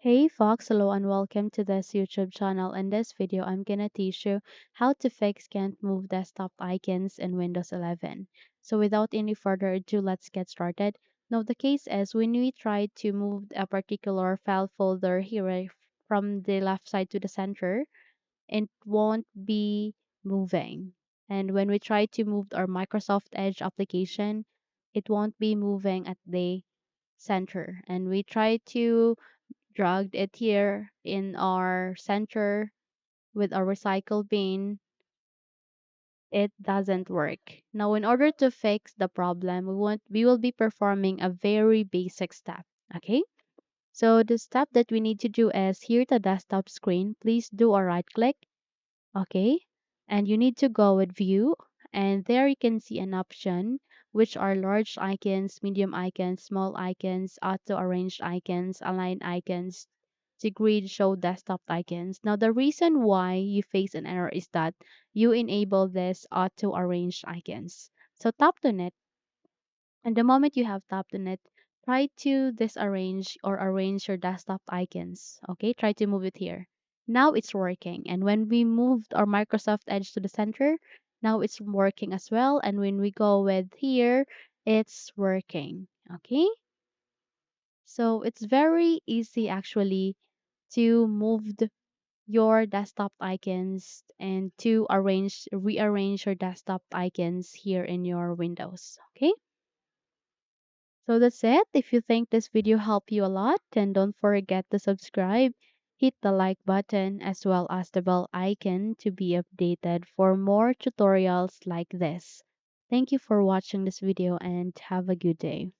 Hey Fox, hello and welcome to this YouTube channel. In this video, I'm gonna teach you how to fix can't move desktop icons in Windows 11. So without any further ado, let's get started. Now the case is when we try to move a particular file folder here from the left side to the center, it won't be moving. And when we try to move our Microsoft Edge application, it won't be moving at the center. And we try to dragged it here in our center with our recycle bin, it doesn't work. Now, in order to fix the problem, we will be performing a very basic step. Okay? So the step that we need to do is here the desktop screen, please do a right click. Okay? And you need to go with view and there you can see an option which are large icons, medium icons, small icons, auto arranged icons, align icons, to grid show desktop icons. Now, the reason why you face an error is that you enable this auto arranged icons. So tap on it, and the moment you have tapped on it, try to disarrange or arrange your desktop icons. Okay, try to move it here. Now it's working. And when we moved our Microsoft Edge to the center, now it's working as well. And when we go with here, it's working. Okay, so it's very easy actually to move your desktop icons and to rearrange your desktop icons here in your Windows. Okay, so that's it. If you think this video helped you a lot, then don't forget to subscribe, hit the like button as well as the bell icon to be updated for more tutorials like this. Thank you for watching this video and have a good day.